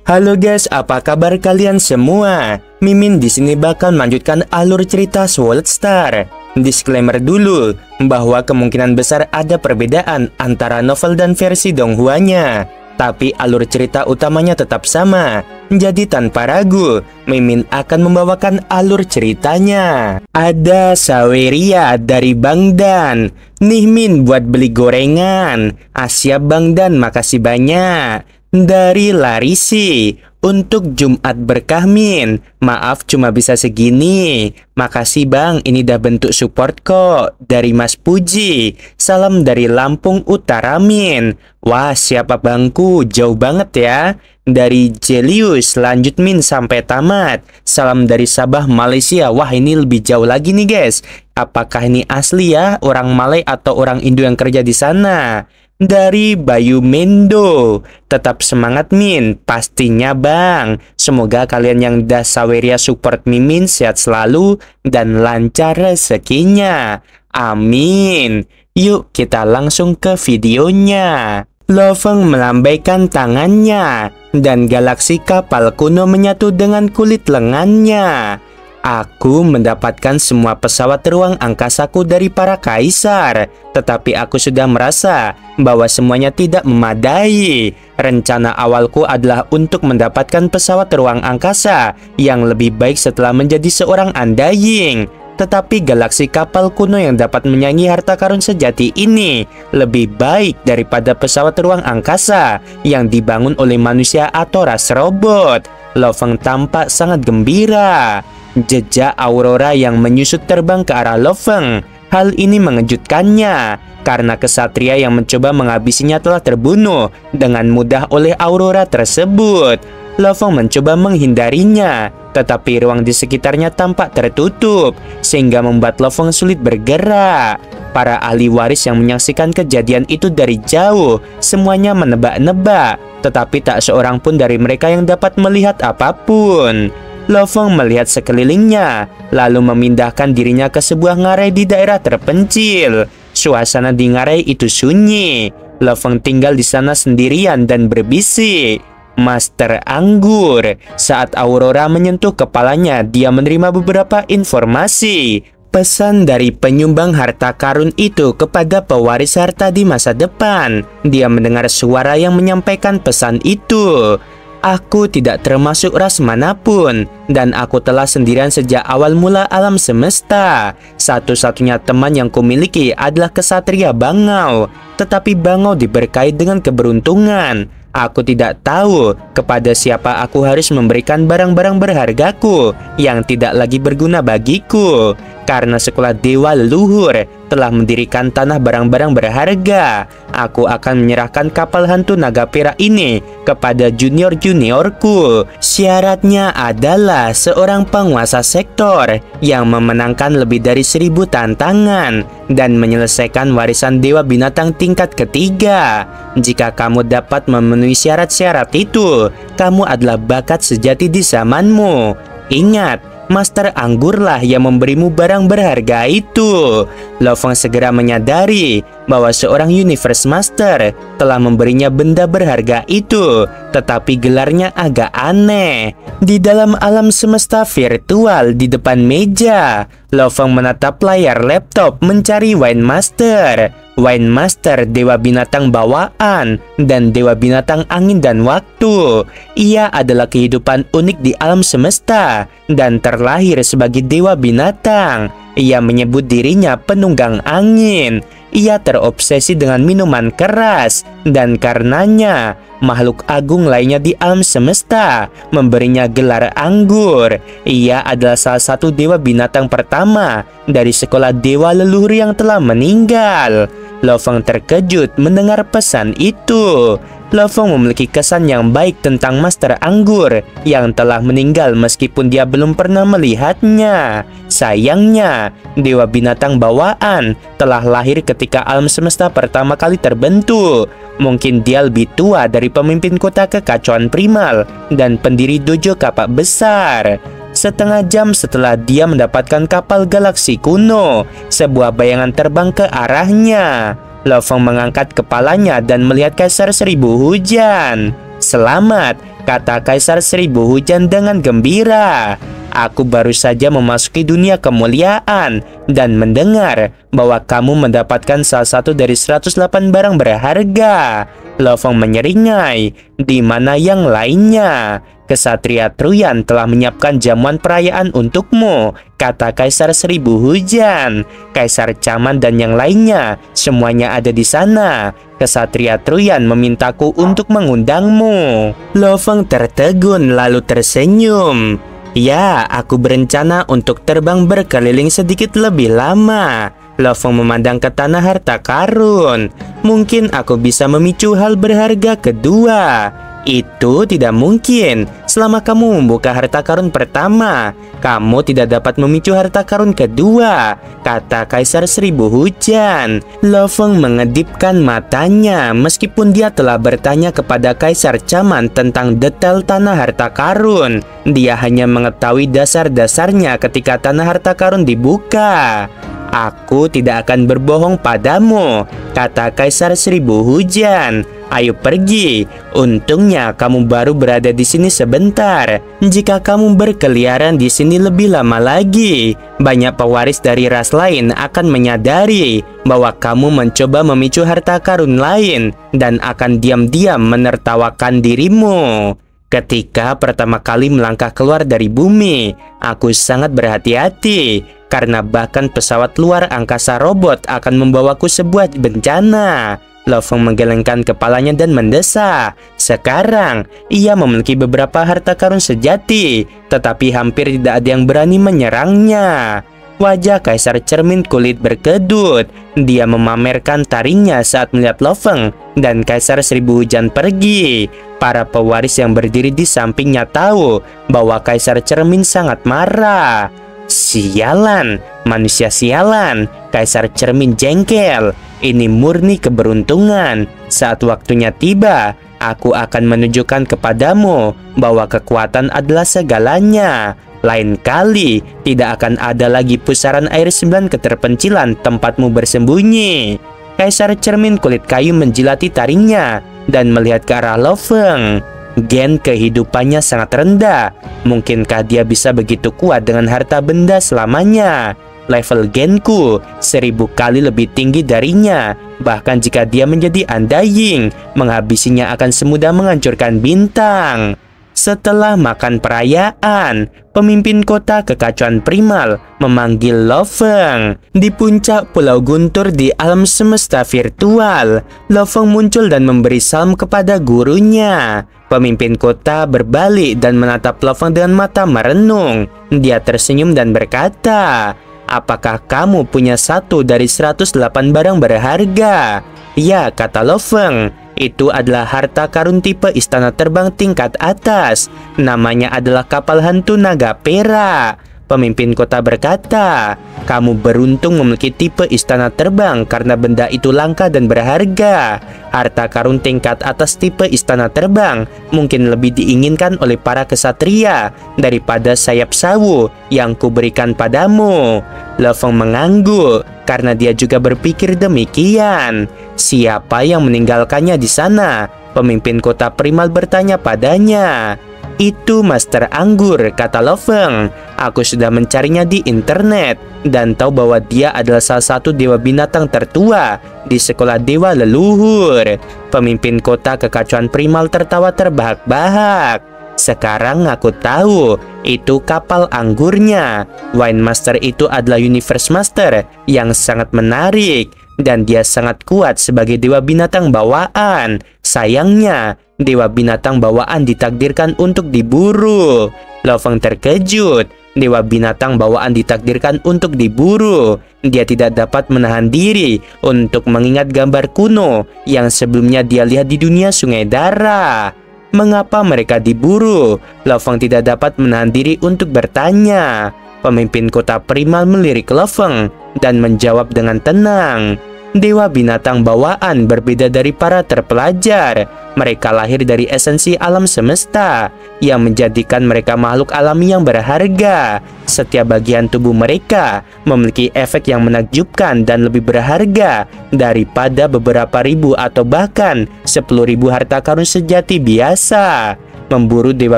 Halo guys, apa kabar kalian semua? Mimin di sini bakal melanjutkan alur cerita Sword Star. Disclaimer dulu bahwa kemungkinan besar ada perbedaan antara novel dan versi Donghuanya, tapi alur cerita utamanya tetap sama. Jadi tanpa ragu, Mimin akan membawakan alur ceritanya. Ada Saweria dari Bang Dan. Nih Min buat beli gorengan. Siap Bang Dan, makasih banyak. Dari Larisi, untuk Jumat berkah Min. Maaf cuma bisa segini. Makasih Bang, ini dah bentuk support kok. Dari Mas Puji, salam dari Lampung Utara Min. Wah siapa bangku, jauh banget ya. Dari Jelius, lanjut Min sampai tamat. Salam dari Sabah Malaysia. Wah ini lebih jauh lagi nih guys. Apakah ini asli ya, orang Malay atau orang Indo yang kerja di sana? Dari Bayu Mendo, tetap semangat Min, pastinya Bang. Semoga kalian yang dah Saweria support Mimin sehat selalu dan lancar rezekinya. Amin. Yuk kita langsung ke videonya. Loveng melambaikan tangannya dan galaksi kapal kuno menyatu dengan kulit lengannya. Aku mendapatkan semua pesawat ruang angkasaku dari para kaisar, tetapi aku sudah merasa bahwa semuanya tidak memadai. Rencana awalku adalah untuk mendapatkan pesawat ruang angkasa yang lebih baik setelah menjadi seorang Undying. Tetapi galaksi kapal kuno yang dapat menyaingi harta karun sejati ini lebih baik daripada pesawat ruang angkasa yang dibangun oleh manusia atau ras robot. Loveng tampak sangat gembira. Jejak Aurora yang menyusut terbang ke arah Loveng. Hal ini mengejutkannya karena kesatria yang mencoba menghabisinya telah terbunuh dengan mudah oleh Aurora tersebut. Loveng mencoba menghindarinya, tetapi ruang di sekitarnya tampak tertutup sehingga membuat Loveng sulit bergerak. Para ahli waris yang menyaksikan kejadian itu dari jauh semuanya menebak-nebak, tetapi tak seorang pun dari mereka yang dapat melihat apapun. Loveng melihat sekelilingnya, lalu memindahkan dirinya ke sebuah ngarai di daerah terpencil. Suasana di ngarai itu sunyi. Loveng tinggal di sana sendirian dan berbisik. Master Anggur. Saat Aurora menyentuh kepalanya, dia menerima beberapa informasi. Pesan dari penyumbang harta karun itu kepada pewaris harta di masa depan. Dia mendengar suara yang menyampaikan pesan itu. Aku tidak termasuk ras manapun, dan aku telah sendirian sejak awal mula alam semesta. Satu-satunya teman yang kumiliki adalah kesatria Bangau, tetapi Bangau diberkahi dengan keberuntungan. Aku tidak tahu kepada siapa aku harus memberikan barang-barang berhargaku yang tidak lagi berguna bagiku. Karena sekolah dewa leluhur telah mendirikan tanah barang-barang berharga, aku akan menyerahkan kapal hantu naga perak ini kepada junior-juniorku. Syaratnya adalah seorang penguasa sektor yang memenangkan lebih dari 1000 tantangan dan menyelesaikan warisan dewa binatang tingkat ketiga. Jika kamu dapat memenuhi syarat-syarat itu, kamu adalah bakat sejati di zamanmu. Ingat, Master Anggurlah yang memberimu barang berharga itu. Loveng segera menyadari bahwa seorang Universe Master telah memberinya benda berharga itu, tetapi gelarnya agak aneh. Di dalam alam semesta virtual di depan meja, Loveng menatap layar laptop mencari Wine Master. Wine Master dewa binatang bawaan dan dewa binatang angin dan waktu. Ia adalah kehidupan unik di alam semesta dan terlahir sebagai dewa binatang. Ia menyebut dirinya penunggang angin. Ia terobsesi dengan minuman keras, dan karenanya makhluk agung lainnya di alam semesta memberinya gelar anggur. Ia adalah salah satu dewa binatang pertama dari sekolah dewa leluhur yang telah meninggal. Loveng terkejut mendengar pesan itu. Loveng memiliki kesan yang baik tentang Master Anggur yang telah meninggal meskipun dia belum pernah melihatnya. Sayangnya, dewa binatang bawaan telah lahir ketika alam semesta pertama kali terbentuk. Mungkin dia lebih tua dari pemimpin kota kekacauan primal dan pendiri dojo kapak besar. Setengah jam setelah dia mendapatkan kapal galaksi kuno, sebuah bayangan terbang ke arahnya. Loveng mengangkat kepalanya dan melihat Kaisar Seribu Hujan. Selamat, kata Kaisar Seribu Hujan dengan gembira. Aku baru saja memasuki dunia kemuliaan dan mendengar bahwa kamu mendapatkan salah satu dari 108 barang berharga. Lo Feng menyeringai, di mana yang lainnya? Kesatria Truyan telah menyiapkan jamuan perayaan untukmu, kata Kaisar Seribu Hujan. Kaisar Caman dan yang lainnya, semuanya ada di sana. Kesatria Truyan memintaku untuk mengundangmu. Lo Feng tertegun lalu tersenyum. Ya, aku berencana untuk terbang berkeliling sedikit lebih lama. Lo Feng memandang ke tanah harta karun. Mungkin aku bisa memicu hal berharga kedua. Itu tidak mungkin. Selama kamu membuka harta karun pertama, kamu tidak dapat memicu harta karun kedua, kata Kaisar Seribu Hujan. Lo Feng mengedipkan matanya meskipun dia telah bertanya kepada Kaisar Caman tentang detail tanah harta karun. Dia hanya mengetahui dasar-dasarnya ketika tanah harta karun dibuka. Aku tidak akan berbohong padamu, kata Kaisar Seribu Hujan. Ayo pergi. Untungnya kamu baru berada di sini sebentar. Jika kamu berkeliaran di sini lebih lama lagi, banyak pewaris dari ras lain akan menyadari bahwa kamu mencoba memicu harta karun lain dan akan diam-diam menertawakan dirimu. Ketika pertama kali melangkah keluar dari bumi, aku sangat berhati-hati karena bahkan pesawat luar angkasa robot akan membawaku sebuah bencana. Lo Feng menggelengkan kepalanya dan mendesah. Sekarang, ia memiliki beberapa harta karun sejati, tetapi hampir tidak ada yang berani menyerangnya. Wajah Kaisar Cermin Kulit berkedut. Dia memamerkan taringnya saat melihat Lo Feng dan Kaisar Seribu Hujan pergi. Para pewaris yang berdiri di sampingnya tahu bahwa Kaisar Cermin sangat marah. Sialan, manusia sialan, Kaisar Cermin jengkel. Ini murni keberuntungan. Saat waktunya tiba, aku akan menunjukkan kepadamu bahwa kekuatan adalah segalanya. Lain kali, tidak akan ada lagi pusaran air 9 keterpencilan tempatmu bersembunyi. Kaisar Cermin Kulit Kayu menjilati taringnya dan melihat ke arah Lo Feng. Gen kehidupannya sangat rendah. Mungkinkah dia bisa begitu kuat dengan harta benda selamanya? Level genku 1000 kali lebih tinggi darinya. Bahkan jika dia menjadi undying, menghabisinya akan semudah menghancurkan bintang. Setelah makan perayaan, pemimpin kota kekacauan primal memanggil Lo Feng. Di puncak Pulau Guntur di alam semesta virtual, Lo Feng muncul dan memberi salam kepada gurunya. Pemimpin kota berbalik dan menatap Lo Feng dengan mata merenung. Dia tersenyum dan berkata, "Apakah kamu punya satu dari 108 barang berharga?" "Ya," kata Lo Feng. "Itu adalah harta karun tipe istana terbang tingkat atas. Namanya adalah kapal hantu naga perak." Pemimpin kota berkata, "Kamu beruntung memiliki tipe istana terbang karena benda itu langka dan berharga. Harta karun tingkat atas tipe istana terbang mungkin lebih diinginkan oleh para kesatria daripada sayap sawu yang kuberikan padamu." Lo Feng mengangguk karena dia juga berpikir demikian. Siapa yang meninggalkannya di sana? Pemimpin kota primal bertanya padanya. "Itu Master Anggur," kata Lo Feng. "Aku sudah mencarinya di internet dan tahu bahwa dia adalah salah satu dewa binatang tertua di sekolah dewa leluhur." Pemimpin kota kekacauan primal tertawa terbahak-bahak. "Sekarang aku tahu, itu kapal anggurnya. Wine Master itu adalah Universe Master yang sangat menarik, dan dia sangat kuat sebagai dewa binatang bawaan. Sayangnya, dewa binatang bawaan ditakdirkan untuk diburu." Lo Feng terkejut. Dewa binatang bawaan ditakdirkan untuk diburu. Dia tidak dapat menahan diri untuk mengingat gambar kuno yang sebelumnya dia lihat di dunia Sungai Darah. Mengapa mereka diburu? Lo Feng tidak dapat menahan diri untuk bertanya. Pemimpin kota primal melirik Lo Feng dan menjawab dengan tenang. Dewa binatang bawaan berbeda dari para terpelajar. Mereka lahir dari esensi alam semesta yang menjadikan mereka makhluk alami yang berharga. Setiap bagian tubuh mereka memiliki efek yang menakjubkan dan lebih berharga daripada beberapa ribu atau bahkan 10.000 harta karun sejati biasa. memburu dewa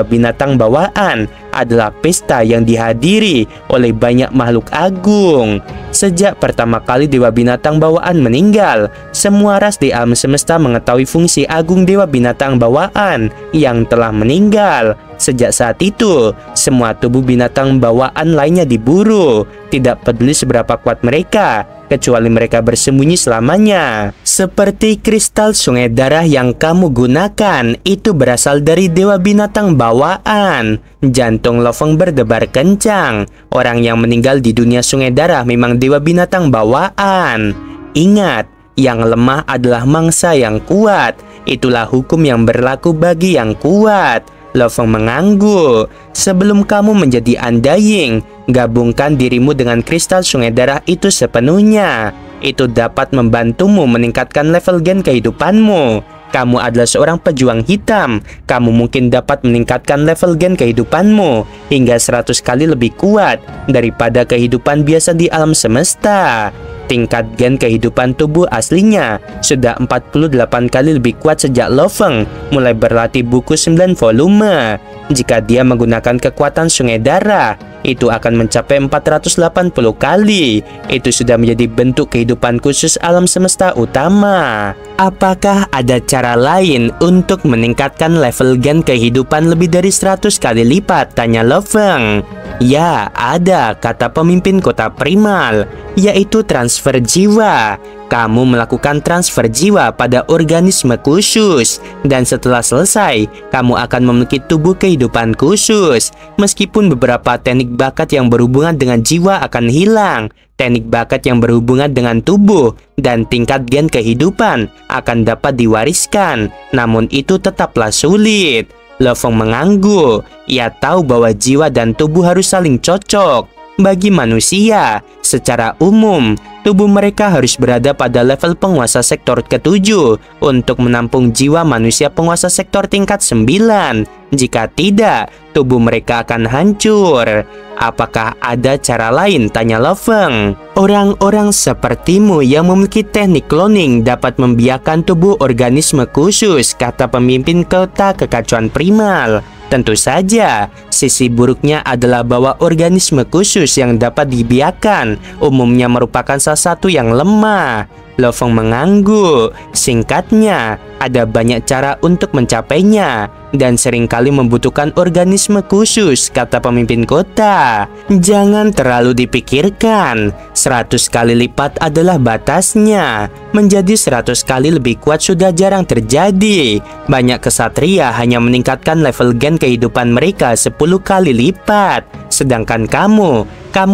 binatang bawaan adalah pesta yang dihadiri oleh banyak makhluk agung. Sejak pertama kali dewa binatang bawaan meninggal, semua ras di alam semesta mengetahui fungsi agung dewa binatang bawaan yang telah meninggal. Sejak saat itu, semua tubuh binatang bawaan lainnya diburu, tidak peduli seberapa kuat mereka, kecuali mereka bersembunyi selamanya. Seperti kristal sungai darah yang kamu gunakan, itu berasal dari dewa binatang bawaan. Jantung Lo Feng berdebar kencang. Orang yang meninggal di dunia sungai darah memang dewa binatang bawaan. Ingat, yang lemah adalah mangsa yang kuat. Itulah hukum yang berlaku bagi yang kuat. Lo Feng mengangguk. Sebelum kamu menjadi Undying, gabungkan dirimu dengan kristal sungai darah itu sepenuhnya. Itu dapat membantumu meningkatkan level gen kehidupanmu. Kamu adalah seorang pejuang hitam. Kamu mungkin dapat meningkatkan level gen kehidupanmu hingga 100 kali lebih kuat daripada kehidupan biasa di alam semesta. Tingkat gen kehidupan tubuh aslinya sudah 48 kali lebih kuat sejak Lo Feng mulai berlatih buku 9 volume. Jika dia menggunakan kekuatan sungai darah, itu akan mencapai 480 kali. Itu sudah menjadi bentuk kehidupan khusus alam semesta utama. Apakah ada cara lain untuk meningkatkan level gen kehidupan lebih dari 100 kali lipat? Tanya Lo Feng. Ya, ada, kata pemimpin kota primal, yaitu transfer jiwa. Kamu melakukan transfer jiwa pada organisme khusus, dan setelah selesai, kamu akan memiliki tubuh kehidupan khusus. Meskipun beberapa teknik bakat yang berhubungan dengan jiwa akan hilang, teknik bakat yang berhubungan dengan tubuh dan tingkat gen kehidupan akan dapat diwariskan, namun itu tetaplah sulit. Lo Feng mengangguk. Ia tahu bahwa jiwa dan tubuh harus saling cocok. Bagi manusia, secara umum, tubuh mereka harus berada pada level penguasa sektor ke-7 untuk menampung jiwa manusia penguasa sektor tingkat 9. Jika tidak, tubuh mereka akan hancur. Apakah ada cara lain? Tanya Lo Feng. Orang-orang sepertimu yang memiliki teknik cloning dapat membiarkan tubuh organisme khusus, kata pemimpin kota kekacauan primal. Tentu saja, sisi buruknya adalah bahwa organisme khusus yang dapat dibiarkan umumnya merupakan salah satu yang lemah. Lo Feng mengangguk. Singkatnya, ada banyak cara untuk mencapainya dan seringkali membutuhkan organisme khusus, kata pemimpin kota. Jangan terlalu dipikirkan. 100 kali lipat adalah batasnya. Menjadi 100 kali lebih kuat sudah jarang terjadi. Banyak kesatria hanya meningkatkan level gen kehidupan mereka 10 kali lipat. Sedangkan kamu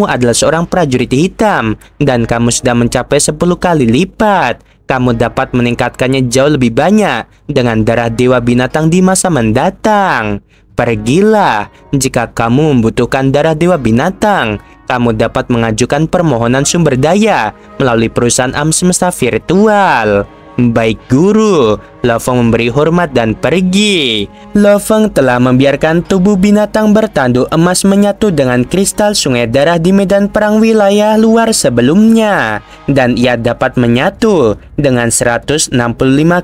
adalah seorang prajurit hitam dan kamu sudah mencapai 10 kali lipat. Kamu dapat meningkatkannya jauh lebih banyak dengan darah dewa binatang di masa mendatang. Pergilah, jika kamu membutuhkan darah dewa binatang, kamu dapat mengajukan permohonan sumber daya melalui perusahaan alam semesta virtual. Baik guru, Lo Feng memberi hormat dan pergi. Lo Feng telah membiarkan tubuh binatang bertanduk emas menyatu dengan kristal sungai darah di medan perang wilayah luar sebelumnya, dan ia dapat menyatu dengan 165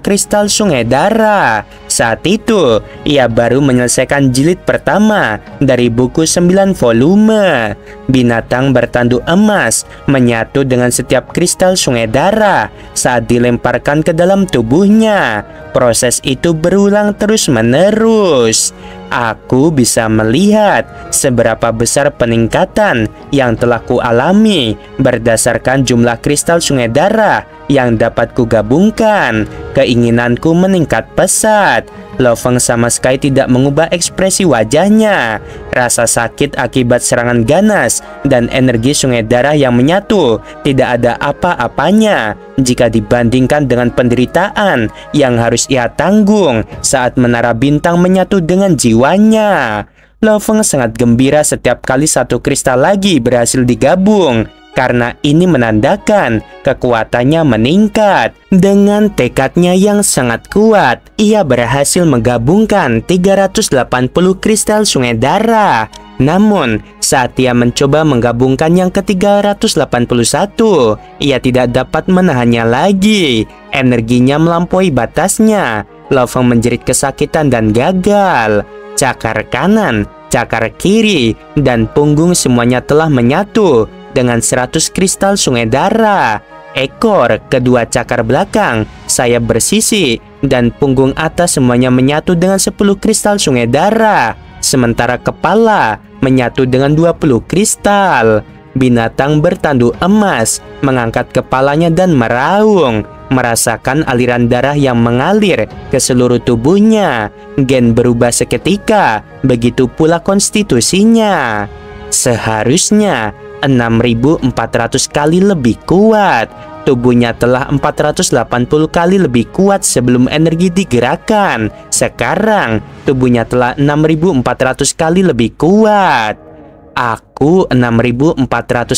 kristal sungai darah. Saat itu, ia baru menyelesaikan jilid pertama dari buku 9 volume. Binatang bertanduk emas menyatu dengan setiap kristal sungai darah saat dilemparkan ke dalam tubuhnya. Proses itu berulang terus-menerus. Aku bisa melihat seberapa besar peningkatan yang telah kualami berdasarkan jumlah kristal sungai darah yang dapat kugabungkan. Keinginanku meningkat pesat. Lo Feng sama sekali tidak mengubah ekspresi wajahnya. Rasa sakit akibat serangan ganas dan energi sungai darah yang menyatu tidak ada apa-apanya jika dibandingkan dengan penderitaan yang harus ia tanggung saat menara bintang menyatu dengan jiwanya. Lo Feng sangat gembira setiap kali satu kristal lagi berhasil digabung, karena ini menandakan kekuatannya meningkat. Dengan tekadnya yang sangat kuat, ia berhasil menggabungkan 380 kristal sungai darah. Namun, saat ia mencoba menggabungkan yang ke-381, ia tidak dapat menahannya lagi. Energinya melampaui batasnya. Lo Feng menjerit kesakitan dan gagal. cakar kanan, cakar kiri, dan punggung semuanya telah menyatu dengan 100 kristal sungai darah. Ekor, kedua cakar belakang, sayap bersisi, dan punggung atas semuanya menyatu dengan 10 kristal sungai darah. Sementara kepala menyatu dengan 20 kristal. Binatang bertanduk emas mengangkat kepalanya dan meraung, merasakan aliran darah yang mengalir ke seluruh tubuhnya. Gen berubah seketika, begitu pula konstitusinya. Seharusnya 6.400 kali lebih kuat. Tubuhnya telah 480 kali lebih kuat sebelum energi digerakkan. Sekarang tubuhnya telah 6.400 kali lebih kuat. Aku 6.400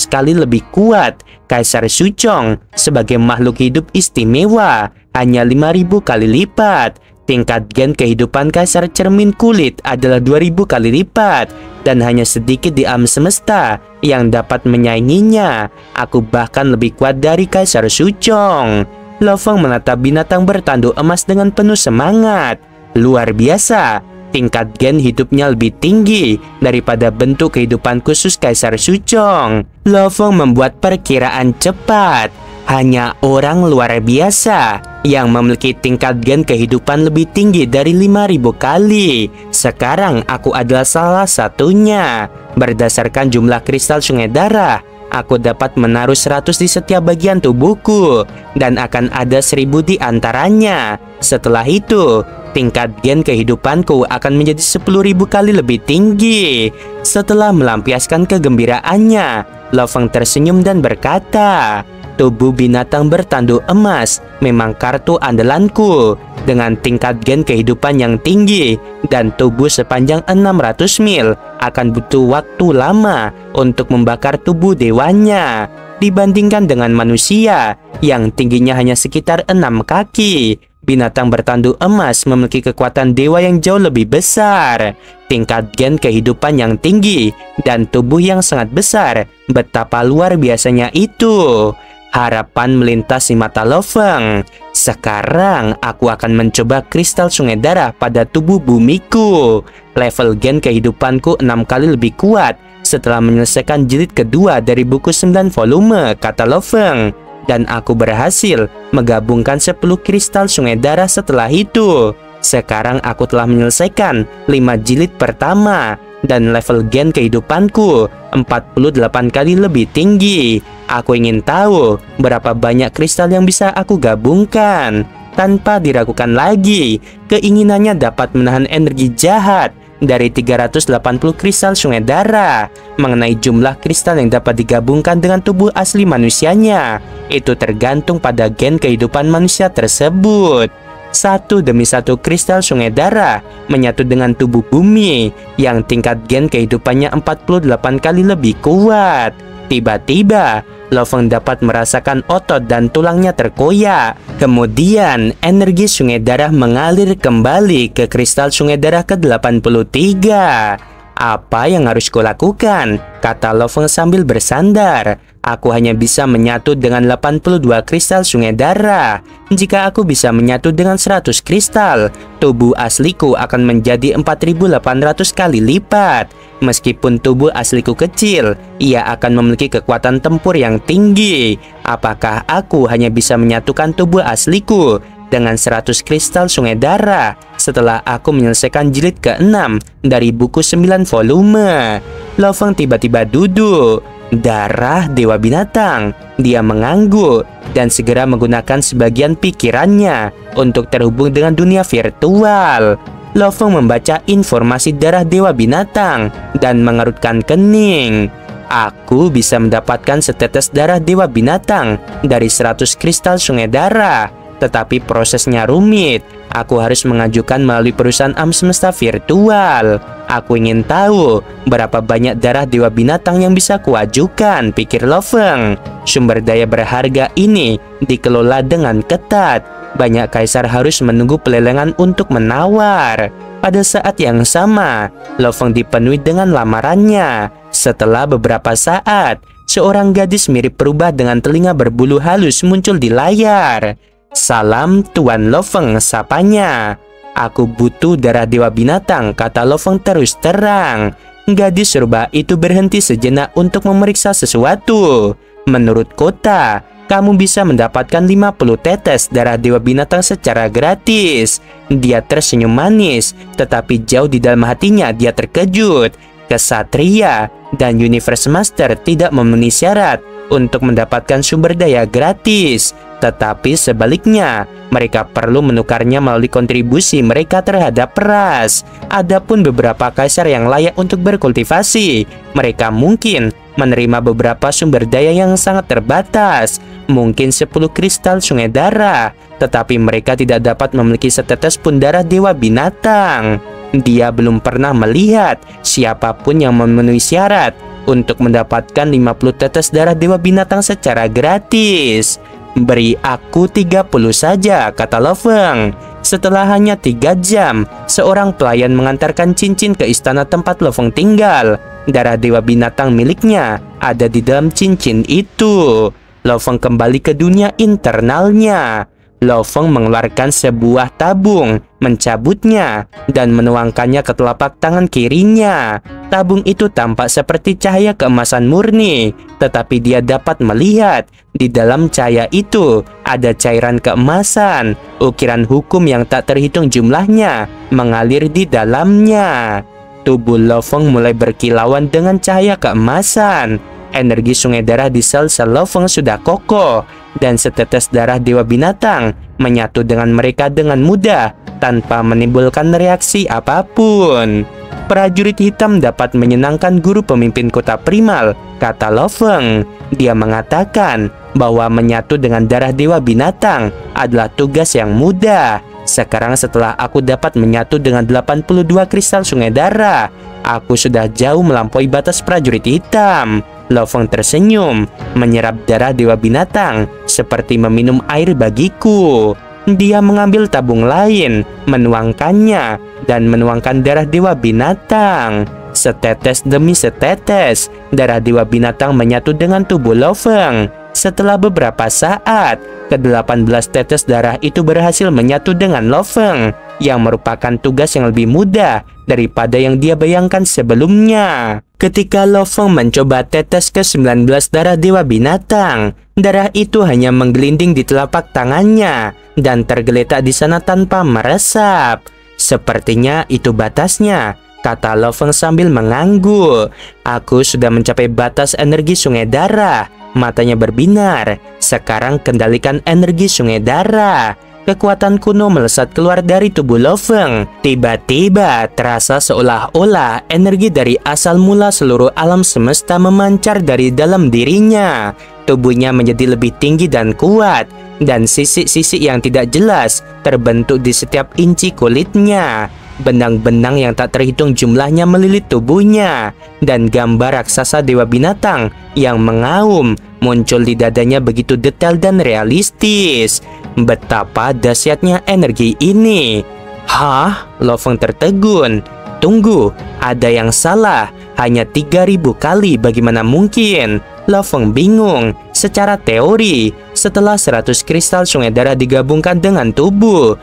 kali lebih kuat. Kaisar Suchong sebagai makhluk hidup istimewa hanya 5.000 kali lipat. Tingkat gen kehidupan Kaisar Cermin Kulit adalah 2.000 kali lipat. Dan hanya sedikit di alam semesta yang dapat menyainginya. Aku bahkan lebih kuat dari Kaisar Suchong. Lo Feng menatap binatang bertanduk emas dengan penuh semangat. Luar biasa. Tingkat gen hidupnya lebih tinggi daripada bentuk kehidupan khusus Kaisar Suchong. Lo Feng membuat perkiraan cepat. Hanya orang luar biasa yang memiliki tingkat gen kehidupan lebih tinggi dari 5.000 kali. Sekarang aku adalah salah satunya. Berdasarkan jumlah kristal sungai darah, aku dapat menaruh 100 di setiap bagian tubuhku, dan akan ada 1.000 di antaranya. Setelah itu, tingkat gen kehidupanku akan menjadi 10.000 kali lebih tinggi. Setelah melampiaskan kegembiraannya, Lo Feng tersenyum dan berkata, tubuh binatang bertanduk emas memang kartu andalanku. Dengan tingkat gen kehidupan yang tinggi dan tubuh sepanjang 600 mil, akan butuh waktu lama untuk membakar tubuh dewanya. Dibandingkan dengan manusia yang tingginya hanya sekitar 6 kaki, binatang bertanduk emas memiliki kekuatan dewa yang jauh lebih besar. Tingkat gen kehidupan yang tinggi dan tubuh yang sangat besar, betapa luar biasanya itu. Harapan melintasi mata Lo Feng. Sekarang aku akan mencoba kristal sungai darah pada tubuh bumiku. Level gen kehidupanku 6 kali lebih kuat setelah menyelesaikan jilid kedua dari buku 9 volume, kata Lo Feng. Dan aku berhasil menggabungkan 10 kristal sungai darah setelah itu. Sekarang aku telah menyelesaikan 5 jilid pertama. Dan level gen kehidupanku 48 kali lebih tinggi. Aku ingin tahu berapa banyak kristal yang bisa aku gabungkan. Tanpa diragukan lagi, keinginannya dapat menahan energi jahat dari 380 kristal sungai darah. Mengenai jumlah kristal yang dapat digabungkan dengan tubuh asli manusianya, itu tergantung pada gen kehidupan manusia tersebut. Satu demi satu kristal sungai darah menyatu dengan tubuh bumi yang tingkat gen kehidupannya 48 kali lebih kuat. Tiba-tiba, Lo Feng dapat merasakan otot dan tulangnya terkoyak. Kemudian, energi sungai darah mengalir kembali ke kristal sungai darah ke-83. Apa yang harus kulakukan? Kata Lo Feng sambil bersandar. Aku hanya bisa menyatu dengan 82 kristal sungai darah. Jika aku bisa menyatu dengan 100 kristal, tubuh asliku akan menjadi 4.800 kali lipat. Meskipun tubuh asliku kecil, ia akan memiliki kekuatan tempur yang tinggi. Apakah aku hanya bisa menyatukan tubuh asliku dengan 100 kristal sungai darah setelah aku menyelesaikan jilid ke-6 dari buku 9 volume? Lo Feng tiba-tiba duduk. Darah dewa binatang. Dia mengangguk dan segera menggunakan sebagian pikirannya untuk terhubung dengan dunia virtual. Lo Feng membaca informasi darah dewa binatang dan mengerutkan kening. Aku bisa mendapatkan setetes darah dewa binatang dari 100 kristal sungai darah. Tetapi prosesnya rumit. Aku harus mengajukan melalui perusahaan alam semesta virtual. Aku ingin tahu berapa banyak darah dewa binatang yang bisa kuajukan, pikir Lo Feng. Sumber daya berharga ini dikelola dengan ketat. Banyak kaisar harus menunggu pelelengan untuk menawar. Pada saat yang sama, Lo Feng dipenuhi dengan lamarannya. Setelah beberapa saat, seorang gadis mirip berubah dengan telinga berbulu halus muncul di layar. Salam Tuan Lo Feng, sapanya. Aku butuh darah dewa binatang, kata Lo Feng terus terang. Gadis rubah itu berhenti sejenak untuk memeriksa sesuatu. Menurut Kota, kamu bisa mendapatkan 50 tetes darah dewa binatang secara gratis. Dia tersenyum manis, tetapi jauh di dalam hatinya dia terkejut. Kesatria dan Universe Master tidak memenuhi syarat untuk mendapatkan sumber daya gratis, tetapi sebaliknya, mereka perlu menukarnya melalui kontribusi mereka terhadap ras. Adapun beberapa kaisar yang layak untuk berkultivasi, mereka mungkin menerima beberapa sumber daya yang sangat terbatas, mungkin 10 kristal sungai darah, tetapi mereka tidak dapat memiliki setetes pun darah dewa binatang. Dia belum pernah melihat siapapun yang memenuhi syarat untuk mendapatkan 50 tetes darah dewa binatang secara gratis. Beri aku 30 saja, kata Lo Feng. Setelah hanya 3 jam, seorang pelayan mengantarkan cincin ke istana tempat Lo Feng tinggal. Darah dewa binatang miliknya ada di dalam cincin itu. Lo Feng kembali ke dunia internalnya. Lo Feng mengeluarkan sebuah tabung, mencabutnya, dan menuangkannya ke telapak tangan kirinya. Tabung itu tampak seperti cahaya keemasan murni, tetapi dia dapat melihat di dalam cahaya itu ada cairan keemasan. Ukiran hukum yang tak terhitung jumlahnya mengalir di dalamnya. Tubuh Lo Feng mulai berkilauan dengan cahaya keemasan. Energi sungai darah di sel-sel Lo Feng sudah kokoh, dan setetes darah dewa binatang menyatu dengan mereka dengan mudah tanpa menimbulkan reaksi apapun. Prajurit hitam dapat menyenangkan guru pemimpin kota primal, kata Lo Feng. Dia mengatakan bahwa menyatu dengan darah dewa binatang adalah tugas yang mudah. Sekarang setelah aku dapat menyatu dengan 82 kristal sungai darah, aku sudah jauh melampaui batas prajurit hitam. Lo Feng tersenyum, menyerap darah dewa binatang seperti meminum air bagiku. Dia mengambil tabung lain, menuangkannya, dan menuangkan darah dewa binatang. Setetes demi setetes, darah dewa binatang menyatu dengan tubuh Lo Feng. Setelah beberapa saat, ke-18 tetes darah itu berhasil menyatu dengan Lo Feng, yang merupakan tugas yang lebih mudah daripada yang dia bayangkan sebelumnya. Ketika Lo Feng mencoba tetes ke-19 darah dewa binatang, darah itu hanya menggelinding di telapak tangannya dan tergeletak di sana tanpa meresap. Sepertinya itu batasnya, kata Lo Feng sambil mengangguk. Aku sudah mencapai batas energi sungai darah. Matanya berbinar. Sekarang kendalikan energi sungai darah. Kekuatan kuno melesat keluar dari tubuh Lo Feng. Tiba-tiba terasa seolah-olah energi dari asal mula seluruh alam semesta memancar dari dalam dirinya. Tubuhnya menjadi lebih tinggi dan kuat, dan sisik-sisik yang tidak jelas terbentuk di setiap inci kulitnya. Benang-benang yang tak terhitung jumlahnya melilit tubuhnya, dan gambar raksasa dewa binatang yang mengaum muncul di dadanya begitu detail dan realistis. Betapa dahsyatnya energi ini. Hah? Lo Feng tertegun. Tunggu, ada yang salah. Hanya 3000 kali, bagaimana mungkin? Lo Feng bingung. Secara teori, setelah 100 kristal sungai darah digabungkan dengan tubuh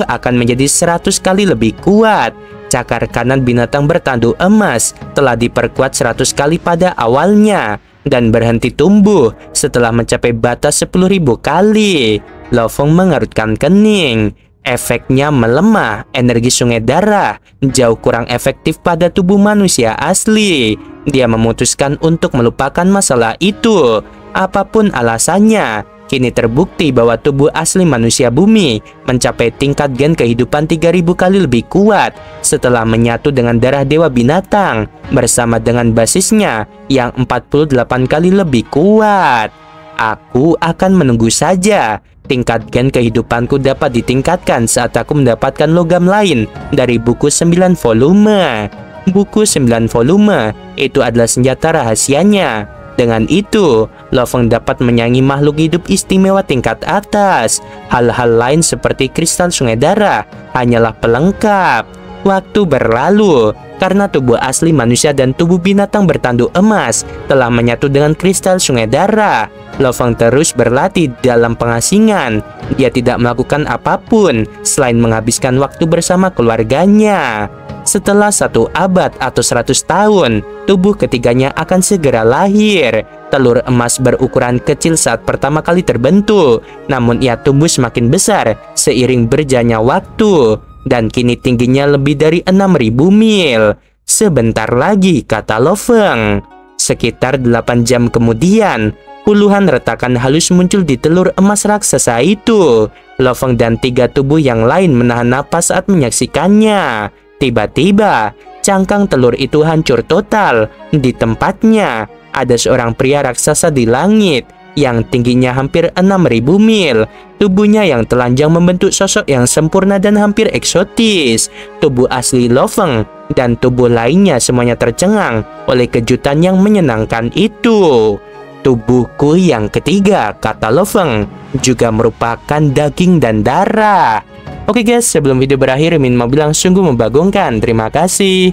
akan menjadi 100 kali lebih kuat. Cakar kanan binatang bertanduk emas telah diperkuat 100 kali pada awalnya dan berhenti tumbuh setelah mencapai batas 10.000 kali. Lo Feng mengerutkan kening. Efeknya melemah. Energi sungai darah jauh kurang efektif pada tubuh manusia asli. Dia memutuskan untuk melupakan masalah itu. Apapun alasannya, kini terbukti bahwa tubuh asli manusia bumi mencapai tingkat gen kehidupan 3000 kali lebih kuat setelah menyatu dengan darah dewa binatang bersama dengan basisnya yang 48 kali lebih kuat. Aku akan menunggu saja. Tingkat gen kehidupanku dapat ditingkatkan saat aku mendapatkan logam lain dari buku 9 volume. Buku 9 volume itu adalah senjata rahasianya. Dengan itu, Lo Feng dapat menyaingi makhluk hidup istimewa tingkat atas. Hal-hal lain seperti kristal sungai darah hanyalah pelengkap. Waktu berlalu, karena tubuh asli manusia dan tubuh binatang bertanduk emas telah menyatu dengan kristal sungai darah. Lo Feng terus berlatih dalam pengasingan. Dia tidak melakukan apapun selain menghabiskan waktu bersama keluarganya. Setelah 1 abad atau 100 tahun, tubuh ketiganya akan segera lahir. Telur emas berukuran kecil saat pertama kali terbentuk, namun ia tumbuh semakin besar seiring berjalannya waktu, dan kini tingginya lebih dari 6.000 mil. Sebentar lagi, kata Lo Feng. Sekitar 8 jam kemudian, puluhan retakan halus muncul di telur emas raksasa itu. Lo Feng dan 3 tubuh yang lain menahan napas saat menyaksikannya. Tiba-tiba, cangkang telur itu hancur total. Di tempatnya, ada seorang pria raksasa di langit yang tingginya hampir 6.000 mil. Tubuhnya yang telanjang membentuk sosok yang sempurna dan hampir eksotis. Tubuh asli Lo Feng dan tubuh lainnya semuanya tercengang oleh kejutan yang menyenangkan itu. Tubuhku yang ketiga, kata Lo Feng, juga merupakan daging dan darah. Oke guys, sebelum video berakhir, Min mau bilang sungguh membagongkan. Terima kasih.